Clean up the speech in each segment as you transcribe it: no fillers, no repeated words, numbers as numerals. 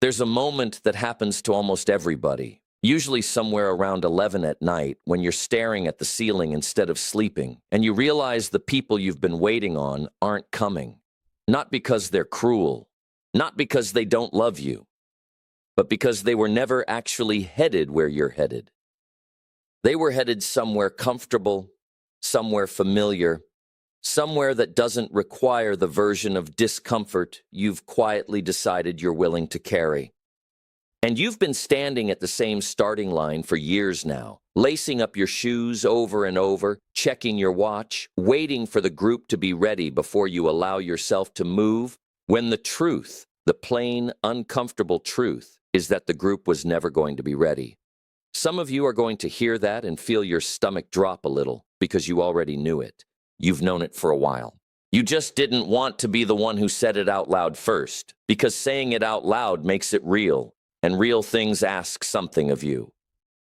There's a moment that happens to almost everybody, usually somewhere around 11 at night when you're staring at the ceiling instead of sleeping, and you realize the people you've been waiting on aren't coming. Not because they're cruel, not because they don't love you, but because they were never actually headed where you're headed. They were headed somewhere comfortable, somewhere familiar, somewhere that doesn't require the version of discomfort you've quietly decided you're willing to carry. And you've been standing at the same starting line for years now, lacing up your shoes over and over, checking your watch, waiting for the group to be ready before you allow yourself to move, when the truth, the plain, uncomfortable truth, is that the group was never going to be ready. Some of you are going to hear that and feel your stomach drop a little because you already knew it. You've known it for a while. You just didn't want to be the one who said it out loud first, because saying it out loud makes it real, and real things ask something of you.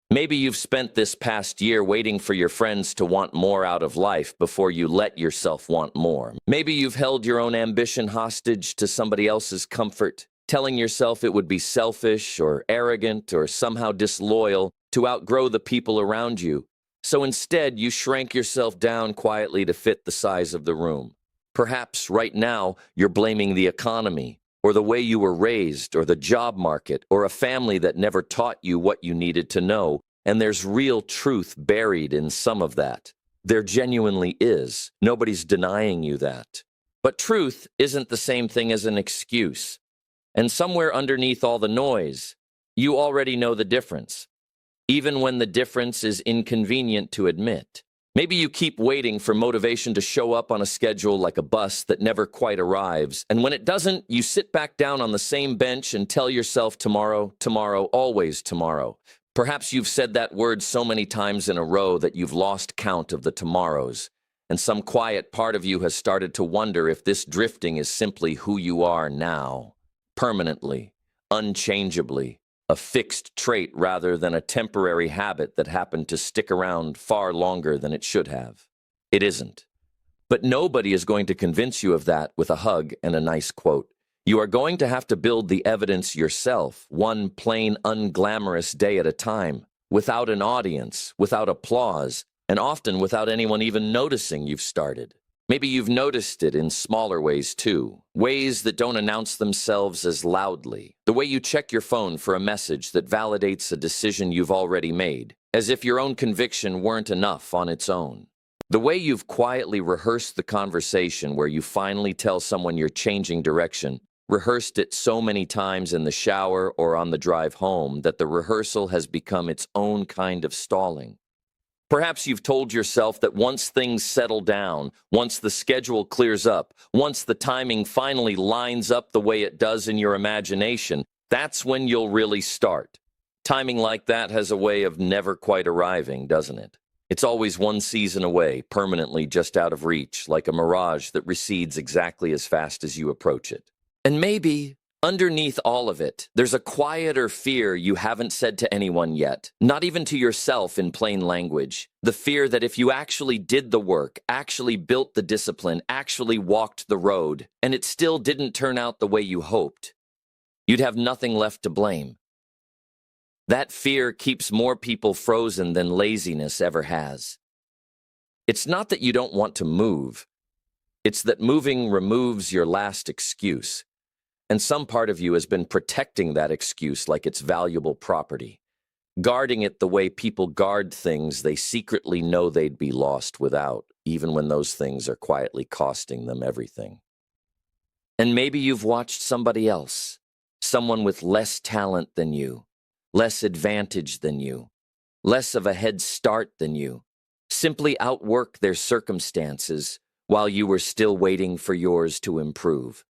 Maybe you've spent this past year waiting for your friends to want more out of life before you let yourself want more. Maybe you've held your own ambition hostage to somebody else's comfort, telling yourself it would be selfish or arrogant or somehow disloyal to outgrow the people around you. So instead, you shrank yourself down quietly to fit the size of the room. Perhaps right now, you're blaming the economy, or the way you were raised, or the job market, or a family that never taught you what you needed to know, and there's real truth buried in some of that. There genuinely is. Nobody's denying you that. But truth isn't the same thing as an excuse. And somewhere underneath all the noise, you already know the difference, even when the difference is inconvenient to admit. Maybe you keep waiting for motivation to show up on a schedule like a bus that never quite arrives, and when it doesn't, you sit back down on the same bench and tell yourself tomorrow, tomorrow, always tomorrow. Perhaps you've said that word so many times in a row that you've lost count of the tomorrows, and some quiet part of you has started to wonder if this drifting is simply who you are now, permanently, unchangeably. A fixed trait rather than a temporary habit that happened to stick around far longer than it should have. It isn't. But nobody is going to convince you of that with a hug and a nice quote. You are going to have to build the evidence yourself, one plain, unglamorous day at a time, without an audience, without applause, and often without anyone even noticing you've started. Maybe you've noticed it in smaller ways too, ways that don't announce themselves as loudly. The way you check your phone for a message that validates a decision you've already made, as if your own conviction weren't enough on its own. The way you've quietly rehearsed the conversation where you finally tell someone you're changing direction, rehearsed it so many times in the shower or on the drive home that the rehearsal has become its own kind of stalling. Perhaps you've told yourself that once things settle down, once the schedule clears up, once the timing finally lines up the way it does in your imagination, that's when you'll really start. Timing like that has a way of never quite arriving, doesn't it? It's always one season away, permanently just out of reach, like a mirage that recedes exactly as fast as you approach it. And maybe, underneath all of it, there's a quieter fear you haven't said to anyone yet, not even to yourself in plain language. The fear that if you actually did the work, actually built the discipline, actually walked the road, and it still didn't turn out the way you hoped, you'd have nothing left to blame. That fear keeps more people frozen than laziness ever has. It's not that you don't want to move. It's that moving removes your last excuse. And some part of you has been protecting that excuse like it's valuable property, guarding it the way people guard things they secretly know they'd be lost without, even when those things are quietly costing them everything. And maybe you've watched somebody else, someone with less talent than you, less advantage than you, less of a head start than you, simply outwork their circumstances while you were still waiting for yours to improve.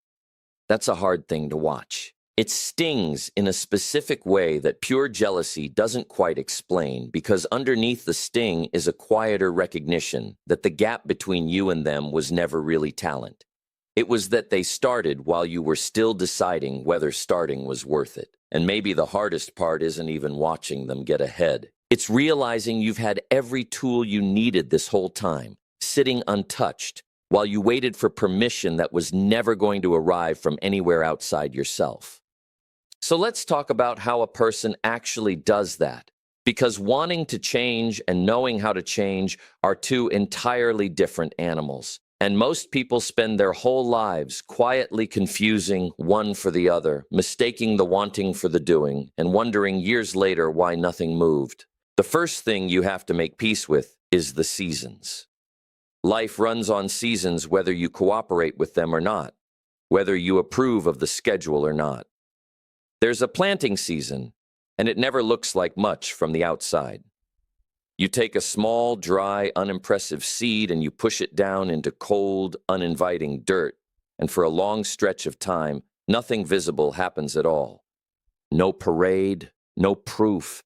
That's a hard thing to watch. It stings in a specific way that pure jealousy doesn't quite explain, because underneath the sting is a quieter recognition that the gap between you and them was never really talent. It was that they started while you were still deciding whether starting was worth it. And maybe the hardest part isn't even watching them get ahead. It's realizing you've had every tool you needed this whole time, sitting untouched, while you waited for permission that was never going to arrive from anywhere outside yourself. So let's talk about how a person actually does that. Because wanting to change and knowing how to change are two entirely different animals. And most people spend their whole lives quietly confusing one for the other, mistaking the wanting for the doing, and wondering years later why nothing moved. The first thing you have to make peace with is the seasons. Life runs on seasons whether you cooperate with them or not, whether you approve of the schedule or not. There's a planting season, and it never looks like much from the outside. You take a small, dry, unimpressive seed and you push it down into cold, uninviting dirt, and for a long stretch of time, nothing visible happens at all. No parade, no proof,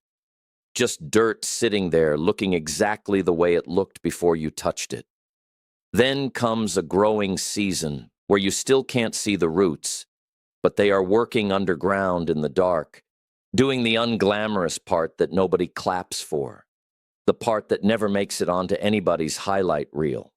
just dirt sitting there looking exactly the way it looked before you touched it. Then comes a growing season where you still can't see the roots, but they are working underground in the dark, doing the unglamorous part that nobody claps for, the part that never makes it onto anybody's highlight reel.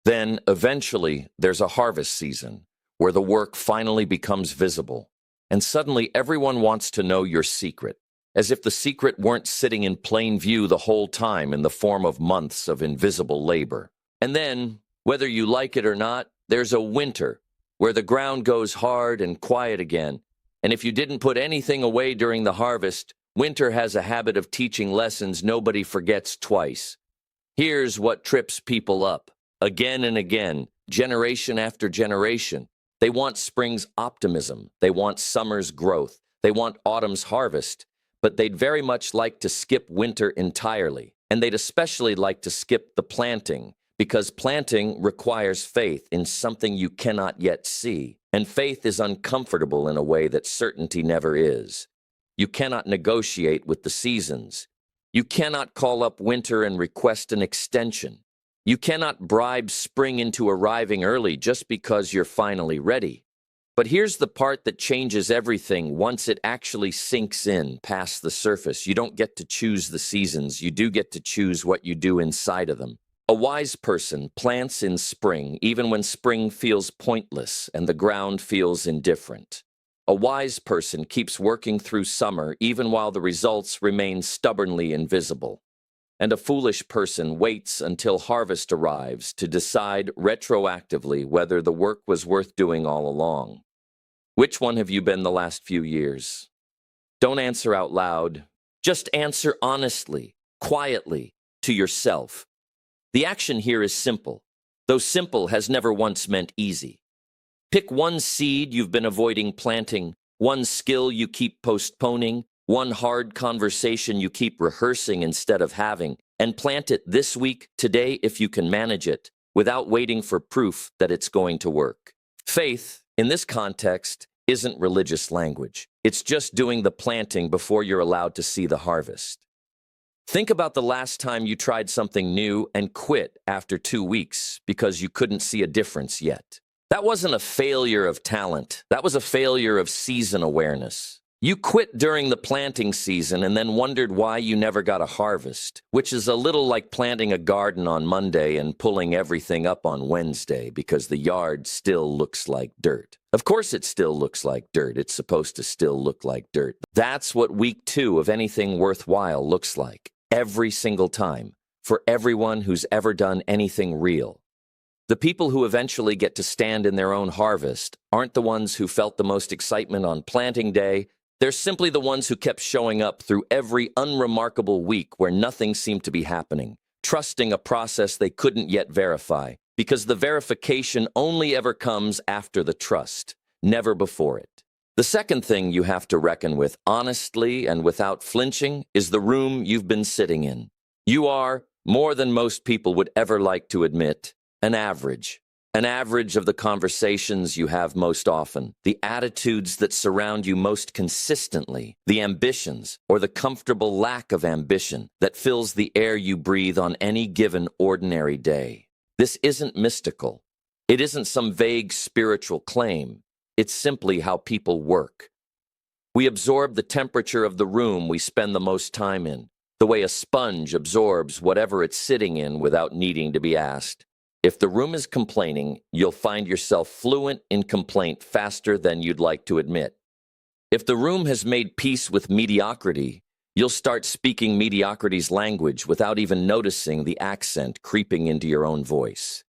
Then, eventually, there's a harvest season where the work finally becomes visible, and suddenly everyone wants to know your secret, as if the secret weren't sitting in plain view the whole time in the form of months of invisible labor. And then, whether you like it or not, there's a winter where the ground goes hard and quiet again, and if you didn't put anything away during the harvest, winter has a habit of teaching lessons nobody forgets twice. Here's what trips people up. Again and again, generation after generation. They want spring's optimism. They want summer's growth. They want autumn's harvest. But they'd very much like to skip winter entirely. And they'd especially like to skip the planting, because planting requires faith in something you cannot yet see. And faith is uncomfortable in a way that certainty never is. You cannot negotiate with the seasons. You cannot call up winter and request an extension. You cannot bribe spring into arriving early just because you're finally ready. But here's the part that changes everything once it actually sinks in past the surface. You don't get to choose the seasons. You do get to choose what you do inside of them. A wise person plants in spring even when spring feels pointless and the ground feels indifferent. A wise person keeps working through summer even while the results remain stubbornly invisible. And a foolish person waits until harvest arrives to decide retroactively whether the work was worth doing all along. Which one have you been the last few years? Don't answer out loud. Just answer honestly, quietly, to yourself. The action here is simple, though simple has never once meant easy. Pick one seed you've been avoiding planting, one skill you keep postponing, one hard conversation you keep rehearsing instead of having, and plant it this week, today, if you can manage it, without waiting for proof that it's going to work. Faith, in this context, isn't religious language. It's just doing the planting before you're allowed to see the harvest. Think about the last time you tried something new and quit after 2 weeks because you couldn't see a difference yet. That wasn't a failure of talent. That was a failure of season awareness. You quit during the planting season and then wondered why you never got a harvest, which is a little like planting a garden on Monday and pulling everything up on Wednesday because the yard still looks like dirt. Of course it still looks like dirt. It's supposed to still look like dirt. That's what week 2 of anything worthwhile looks like. Every single time, for everyone who's ever done anything real. The people who eventually get to stand in their own harvest aren't the ones who felt the most excitement on planting day. They're simply the ones who kept showing up through every unremarkable week where nothing seemed to be happening, trusting a process they couldn't yet verify, because the verification only ever comes after the trust, never before it. The second thing you have to reckon with honestly and without flinching is the room you've been sitting in. You are, more than most people would ever like to admit, an average of the conversations you have most often, the attitudes that surround you most consistently, the ambitions or the comfortable lack of ambition that fills the air you breathe on any given ordinary day. This isn't mystical. It isn't some vague spiritual claim. It's simply how people work. We absorb the temperature of the room we spend the most time in, the way a sponge absorbs whatever it's sitting in without needing to be asked. If the room is complaining, you'll find yourself fluent in complaint faster than you'd like to admit. If the room has made peace with mediocrity, you'll start speaking mediocrity's language without even noticing the accent creeping into your own voice.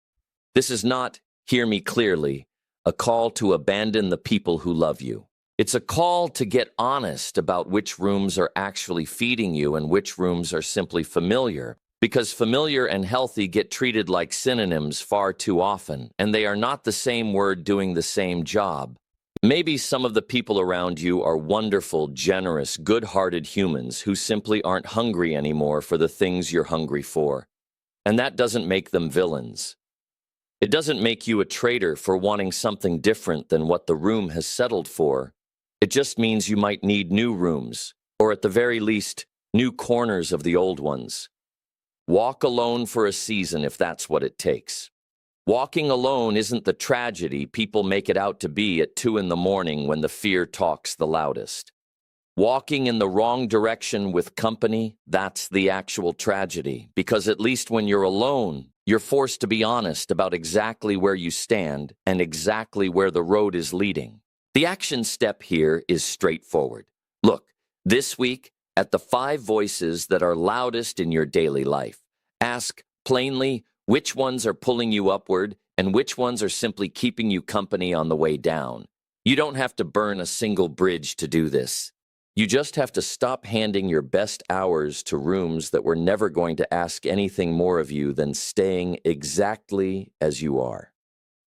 This is not, hear me clearly, a call to abandon the people who love you. It's a call to get honest about which rooms are actually feeding you and which rooms are simply familiar, because familiar and healthy get treated like synonyms far too often, and they are not the same word doing the same job. Maybe some of the people around you are wonderful, generous, good-hearted humans who simply aren't hungry anymore for the things you're hungry for. And that doesn't make them villains. It doesn't make you a traitor for wanting something different than what the room has settled for. It just means you might need new rooms, or at the very least, new corners of the old ones. Walk alone for a season if that's what it takes. Walking alone isn't the tragedy people make it out to be at 2 a.m. when the fear talks the loudest. Walking in the wrong direction with company, that's the actual tragedy, because at least when you're alone, you're forced to be honest about exactly where you stand and exactly where the road is leading. The action step here is straightforward. Look, this week, at the 5 voices that are loudest in your daily life, ask plainly which ones are pulling you upward and which ones are simply keeping you company on the way down. You don't have to burn a single bridge to do this. You just have to stop handing your best hours to rooms that were never going to ask anything more of you than staying exactly as you are.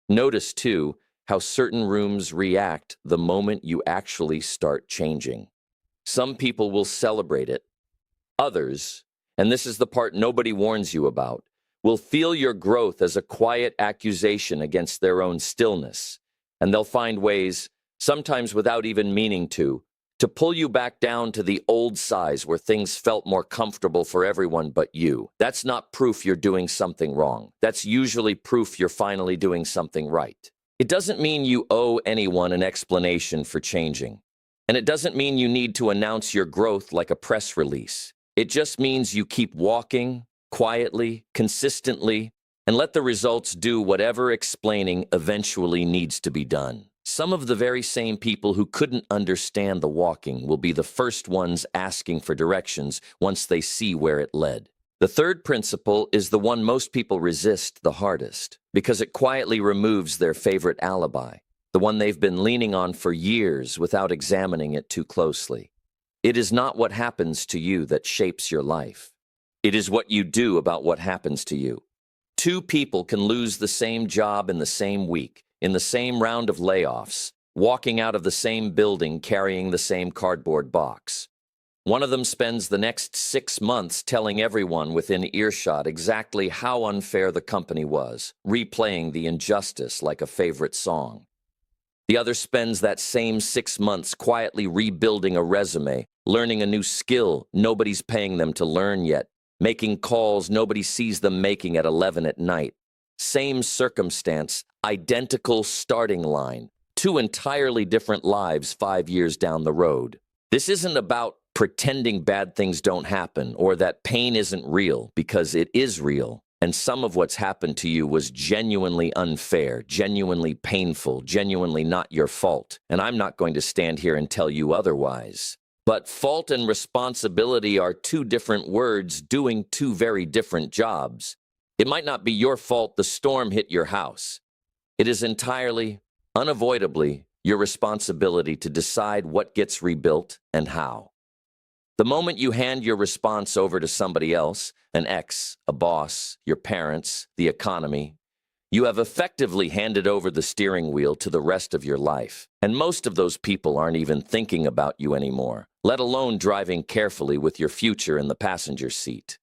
Notice, too, how certain rooms react the moment you actually start changing. Some people will celebrate it. Others, and this is the part nobody warns you about, will feel your growth as a quiet accusation against their own stillness, and they'll find ways, sometimes without even meaning to pull you back down to the old size where things felt more comfortable for everyone but you. That's not proof you're doing something wrong. That's usually proof you're finally doing something right. It doesn't mean you owe anyone an explanation for changing. And it doesn't mean you need to announce your growth like a press release. It just means you keep walking, quietly, consistently, and let the results do whatever explaining eventually needs to be done. Some of the very same people who couldn't understand the walking will be the first ones asking for directions once they see where it led. The third principle is the one most people resist the hardest, because it quietly removes their favorite alibi, the one they've been leaning on for years without examining it too closely. It is not what happens to you that shapes your life. It is what you do about what happens to you. 2 people can lose the same job in the same week, in the same round of layoffs, walking out of the same building carrying the same cardboard box. One of them spends the next 6 months telling everyone within earshot exactly how unfair the company was, replaying the injustice like a favorite song. The other spends that same 6 months quietly rebuilding a resume, learning a new skill nobody's paying them to learn yet, making calls nobody sees them making at 11 at night. Same circumstance, identical starting line, 2 entirely different lives 5 years down the road. This isn't about pretending bad things don't happen or that pain isn't real, because it is real. And some of what's happened to you was genuinely unfair, genuinely painful, genuinely not your fault. And I'm not going to stand here and tell you otherwise. But fault and responsibility are 2 different words doing 2 very different jobs. It might not be your fault the storm hit your house. It is entirely, unavoidably, your responsibility to decide what gets rebuilt and how. The moment you hand your response over to somebody else, an ex, a boss, your parents, the economy, you have effectively handed over the steering wheel to the rest of your life. And most of those people aren't even thinking about you anymore, let alone driving carefully with your future in the passenger seat.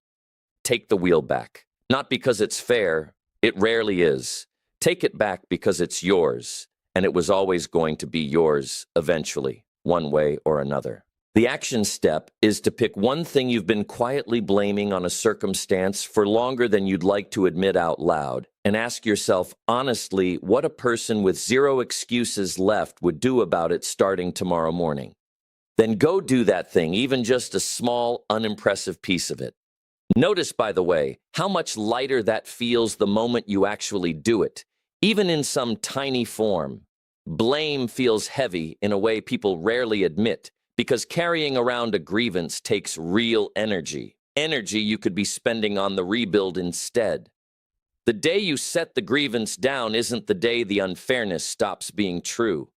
Take the wheel back. Not because it's fair, it rarely is. Take it back because it's yours, and it was always going to be yours eventually, one way or another. The action step is to pick one thing you've been quietly blaming on a circumstance for longer than you'd like to admit out loud, and ask yourself honestly what a person with 0 excuses left would do about it starting tomorrow morning. Then go do that thing, even just a small, unimpressive piece of it. Notice, by the way, how much lighter that feels the moment you actually do it, even in some tiny form. Blame feels heavy in a way people rarely admit, because carrying around a grievance takes real energy. Energy you could be spending on the rebuild instead. The day you set the grievance down isn't the day the unfairness stops being true.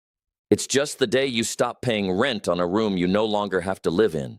It's just the day you stop paying rent on a room you no longer have to live in.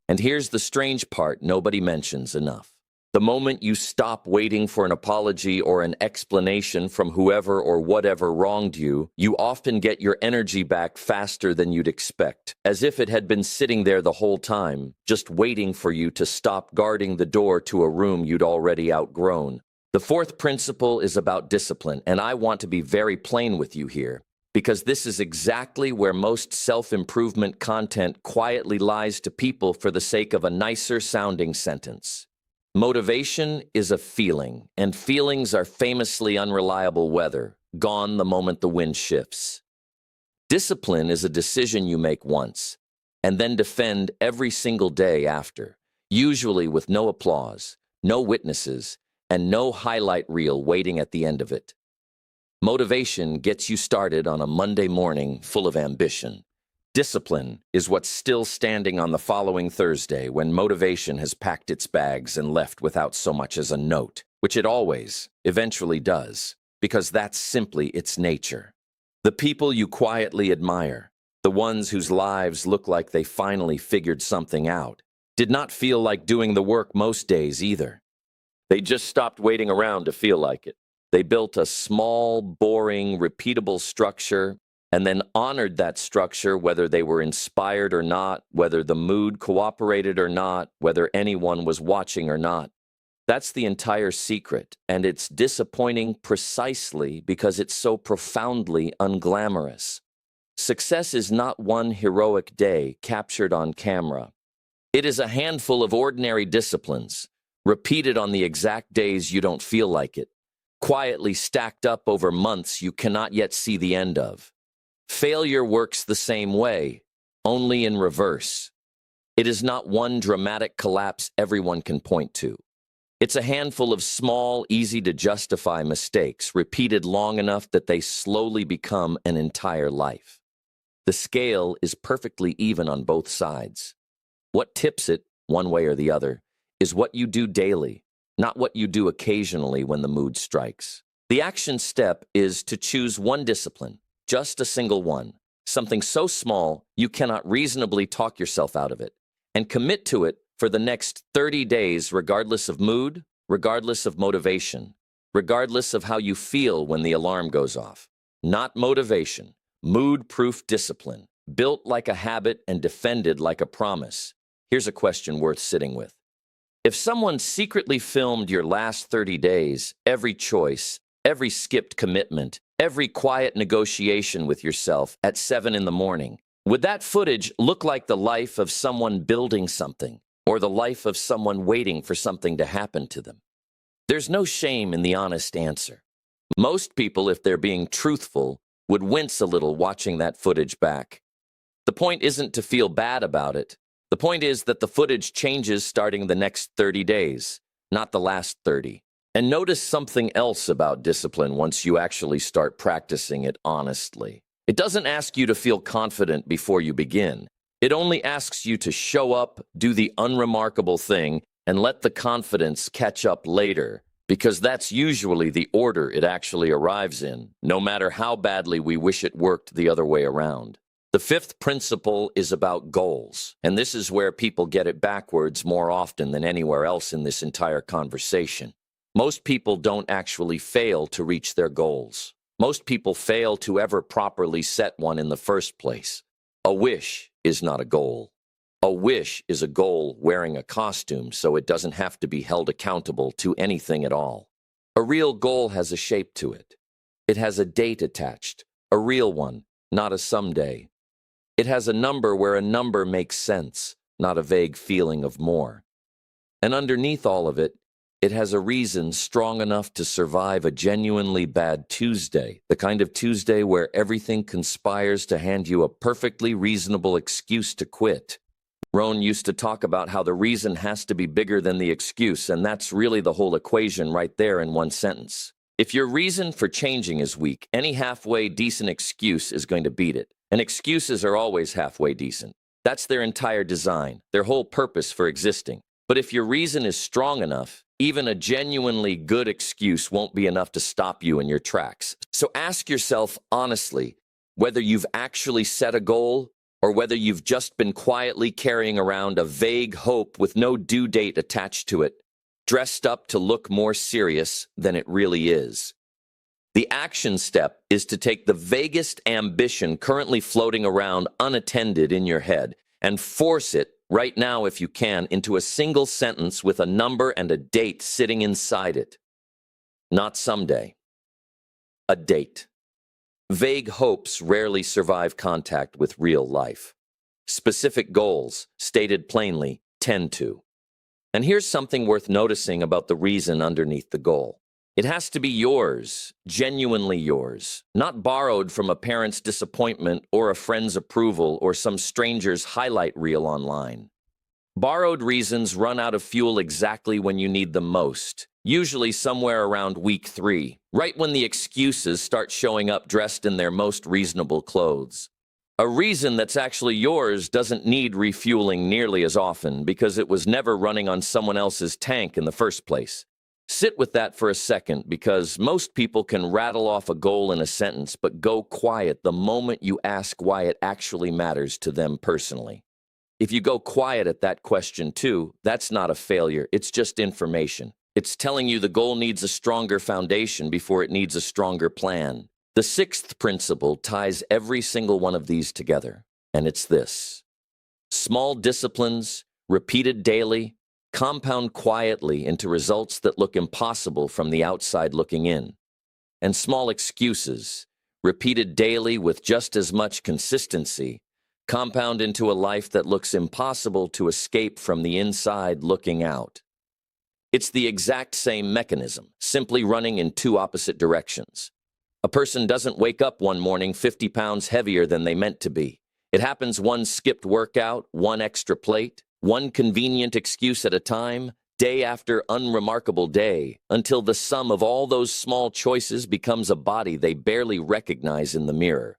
And here's the strange part nobody mentions enough. The moment you stop waiting for an apology or an explanation from whoever or whatever wronged you, you often get your energy back faster than you'd expect, as if it had been sitting there the whole time, just waiting for you to stop guarding the door to a room you'd already outgrown. The fourth principle is about discipline, and I want to be very plain with you here, because this is exactly where most self-improvement content quietly lies to people for the sake of a nicer-sounding sentence. Motivation is a feeling, and feelings are famously unreliable weather, gone the moment the wind shifts. Discipline is a decision you make once, and then defend every single day after, usually with no applause, no witnesses, and no highlight reel waiting at the end of it. Motivation gets you started on a Monday morning full of ambition. Discipline is what's still standing on the following Thursday when motivation has packed its bags and left without so much as a note, which it always, eventually does, because that's simply its nature. The people you quietly admire, the ones whose lives look like they finally figured something out, did not feel like doing the work most days either. They just stopped waiting around to feel like it. They built a small, boring, repeatable structure and then honored that structure whether they were inspired or not, whether the mood cooperated or not, whether anyone was watching or not. That's the entire secret, and it's disappointing precisely because it's so profoundly unglamorous. Success is not one heroic day captured on camera. It is a handful of ordinary disciplines, repeated on the exact days you don't feel like it, quietly stacked up over months you cannot yet see the end of. Failure works the same way, only in reverse. It is not one dramatic collapse everyone can point to. It's a handful of small, easy-to-justify mistakes repeated long enough that they slowly become an entire life. The scale is perfectly even on both sides. What tips it, one way or the other, is what you do daily, not what you do occasionally when the mood strikes. The action step is to choose one discipline, just a single one, something so small you cannot reasonably talk yourself out of it, and commit to it for the next 30 days regardless of mood, regardless of motivation, regardless of how you feel when the alarm goes off. Not motivation, mood-proof discipline, built like a habit and defended like a promise. Here's a question worth sitting with. If someone secretly filmed your last 30 days, every choice, every skipped commitment, every quiet negotiation with yourself at 7 in the morning, would that footage look like the life of someone building something, or the life of someone waiting for something to happen to them? There's no shame in the honest answer. Most people, if they're being truthful, would wince a little watching that footage back. The point isn't to feel bad about it. The point is that the footage changes starting the next 30 days, not the last 30. And notice something else about discipline once you actually start practicing it honestly. It doesn't ask you to feel confident before you begin. It only asks you to show up, do the unremarkable thing, and let the confidence catch up later, because that's usually the order it actually arrives in, no matter how badly we wish it worked the other way around. The fifth principle is about goals, and this is where people get it backwards more often than anywhere else in this entire conversation. Most people don't actually fail to reach their goals. Most people fail to ever properly set one in the first place. A wish is not a goal. A wish is a goal wearing a costume so it doesn't have to be held accountable to anything at all. A real goal has a shape to it. It has a date attached, a real one, not a someday. It has a number where a number makes sense, not a vague feeling of more. And underneath all of it, it has a reason strong enough to survive a genuinely bad Tuesday, the kind of Tuesday where everything conspires to hand you a perfectly reasonable excuse to quit. Rohn used to talk about how the reason has to be bigger than the excuse, and that's really the whole equation right there in one sentence. If your reason for changing is weak, any halfway decent excuse is going to beat it. And excuses are always halfway decent. That's their entire design, their whole purpose for existing. But if your reason is strong enough, even a genuinely good excuse won't be enough to stop you in your tracks. So ask yourself honestly whether you've actually set a goal or whether you've just been quietly carrying around a vague hope with no due date attached to it, dressed up to look more serious than it really is. The action step is to take the vaguest ambition currently floating around unattended in your head and force it, right now if you can, into a single sentence with a number and a date sitting inside it. Not someday. A date. Vague hopes rarely survive contact with real life. Specific goals, stated plainly, tend to. And here's something worth noticing about the reason underneath the goal. It has to be yours, genuinely yours, not borrowed from a parent's disappointment or a friend's approval or some stranger's highlight reel online. Borrowed reasons run out of fuel exactly when you need them most, usually somewhere around week 3, right when the excuses start showing up dressed in their most reasonable clothes. A reason that's actually yours doesn't need refueling nearly as often because it was never running on someone else's tank in the first place. Sit with that for a second because most people can rattle off a goal in a sentence but go quiet the moment you ask why it actually matters to them personally. If you go quiet at that question too, that's not a failure, it's just information. It's telling you the goal needs a stronger foundation before it needs a stronger plan. The 6th principle ties every single one of these together, and it's this. Small disciplines, repeated daily, compound quietly into results that look impossible from the outside looking in. And small excuses, repeated daily with just as much consistency, compound into a life that looks impossible to escape from the inside looking out. It's the exact same mechanism, simply running in 2 opposite directions. A person doesn't wake up one morning 50 pounds heavier than they meant to be. It happens one skipped workout, one extra plate, one convenient excuse at a time, day after unremarkable day, until the sum of all those small choices becomes a body they barely recognize in the mirror.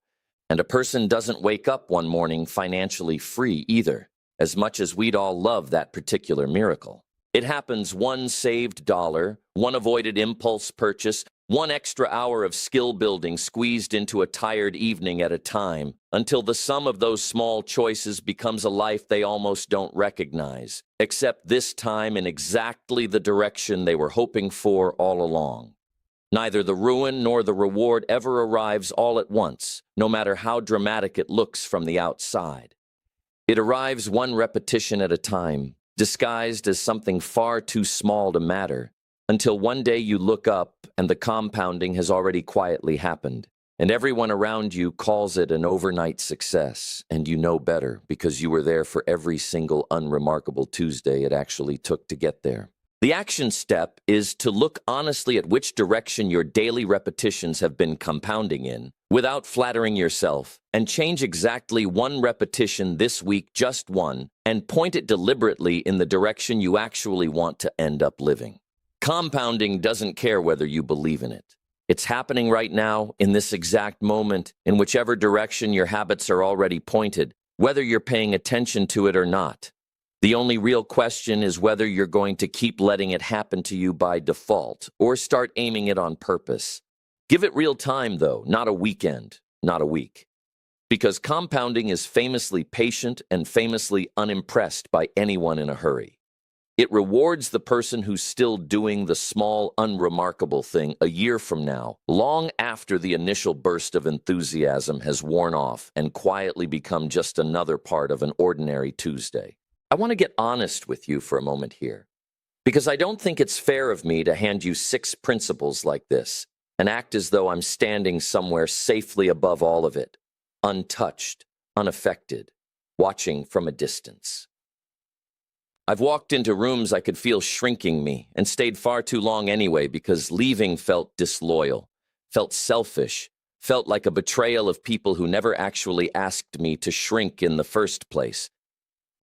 And a person doesn't wake up one morning financially free either, as much as we'd all love that particular miracle. It happens one saved dollar, one avoided impulse purchase, one extra hour of skill building squeezed into a tired evening at a time, until the sum of those small choices becomes a life they almost don't recognize, except this time in exactly the direction they were hoping for all along. Neither the ruin nor the reward ever arrives all at once, no matter how dramatic it looks from the outside. It arrives one repetition at a time, disguised as something far too small to matter, until one day you look up and the compounding has already quietly happened, and everyone around you calls it an overnight success, and you know better because you were there for every single unremarkable Tuesday it actually took to get there. The action step is to look honestly at which direction your daily repetitions have been compounding in, without flattering yourself, and change exactly one repetition this week, just one, and point it deliberately in the direction you actually want to end up living. Compounding doesn't care whether you believe in it. It's happening right now, in this exact moment, in whichever direction your habits are already pointed, whether you're paying attention to it or not. The only real question is whether you're going to keep letting it happen to you by default, or start aiming it on purpose. Give it real time, though, not a weekend, not a week. Because compounding is famously patient and famously unimpressed by anyone in a hurry. It rewards the person who's still doing the small, unremarkable thing a year from now, long after the initial burst of enthusiasm has worn off and quietly become just another part of an ordinary Tuesday. I want to get honest with you for a moment here, because I don't think it's fair of me to hand you 6 principles like this and act as though I'm standing somewhere safely above all of it, untouched, unaffected, watching from a distance. I've walked into rooms I could feel shrinking me and stayed far too long anyway because leaving felt disloyal, felt selfish, felt like a betrayal of people who never actually asked me to shrink in the first place.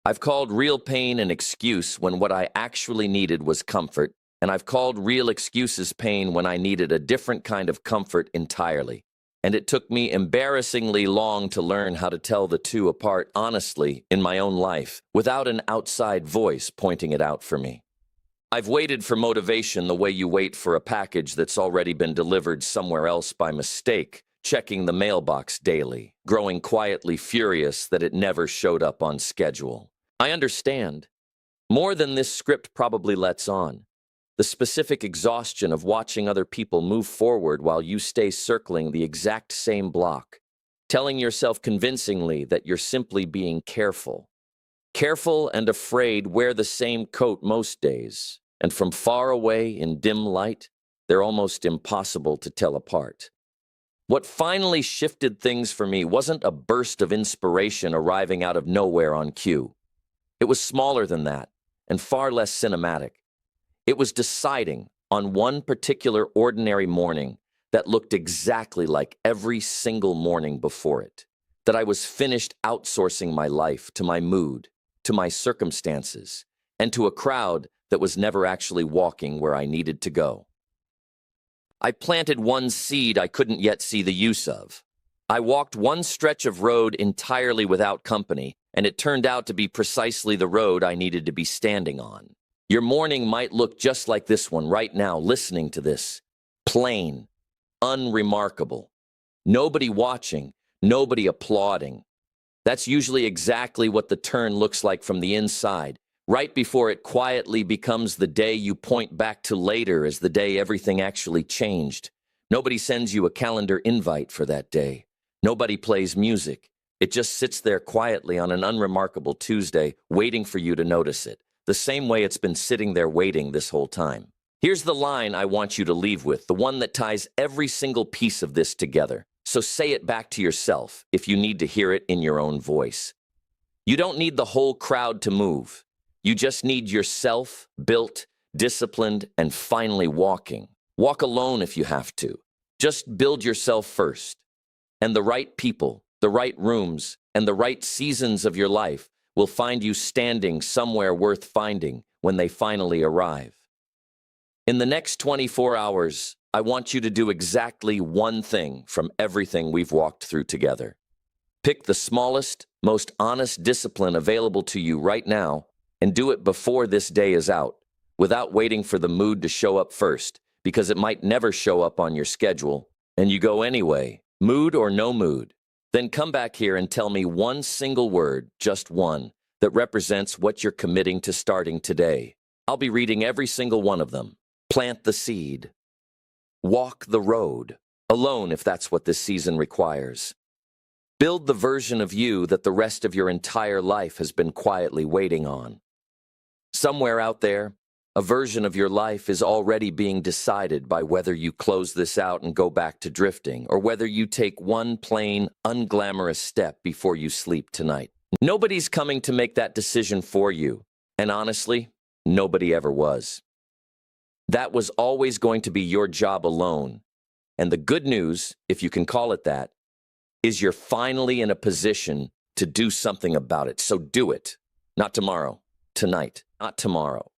I've called real pain an excuse when what I actually needed was comfort, And I've called real excuses pain when I needed a different kind of comfort entirely. And it took me embarrassingly long to learn how to tell the two apart honestly in my own life, without an outside voice pointing it out for me. I've waited for motivation the way you wait for a package that's already been delivered somewhere else by mistake, checking the mailbox daily, growing quietly furious that it never showed up on schedule. I understand. More than this script probably lets on. The specific exhaustion of watching other people move forward while you stay circling the exact same block, telling yourself convincingly that you're simply being careful. Careful and afraid wear the same coat most days, and from far away in dim light, they're almost impossible to tell apart. What finally shifted things for me wasn't a burst of inspiration arriving out of nowhere on cue. It was smaller than that, and far less cinematic. It was deciding on one particular ordinary morning that looked exactly like every single morning before it, that I was finished outsourcing my life to my mood, to my circumstances, and to a crowd that was never actually walking where I needed to go. I planted one seed I couldn't yet see the use of. I walked one stretch of road entirely without company, and it turned out to be precisely the road I needed to be standing on. Your morning might look just like this one right now, listening to this. Plain, unremarkable. Nobody watching, nobody applauding. That's usually exactly what the turn looks like from the inside, right before it quietly becomes the day you point back to later as the day everything actually changed. Nobody sends you a calendar invite for that day. Nobody plays music. It just sits there quietly on an unremarkable Tuesday, waiting for you to notice it, the same way it's been sitting there waiting this whole time. Here's the line I want you to leave with, the one that ties every single piece of this together. So say it back to yourself if you need to hear it in your own voice. You don't need the whole crowd to move. You just need yourself, built, disciplined, and finally walking. Walk alone if you have to. Just build yourself first. And the right people, the right rooms, and the right seasons of your life will find you standing somewhere worth finding when they finally arrive. In the next 24 hours, I want you to do exactly one thing from everything we've walked through together. Pick the smallest, most honest discipline available to you right now and do it before this day is out, without waiting for the mood to show up first, because it might never show up on your schedule, and you go anyway, mood or no mood. Then come back here and tell me one single word, just one, that represents what you're committing to starting today. I'll be reading every single one of them. Plant the seed. Walk the road, alone if that's what this season requires. Build the version of you that the rest of your entire life has been quietly waiting on. Somewhere out there, a version of your life is already being decided by whether you close this out and go back to drifting, or whether you take one plain, unglamorous step before you sleep tonight. Nobody's coming to make that decision for you, and honestly, nobody ever was. That was always going to be your job alone, and the good news, if you can call it that, is you're finally in a position to do something about it, so do it. Not tomorrow, tonight, not tomorrow.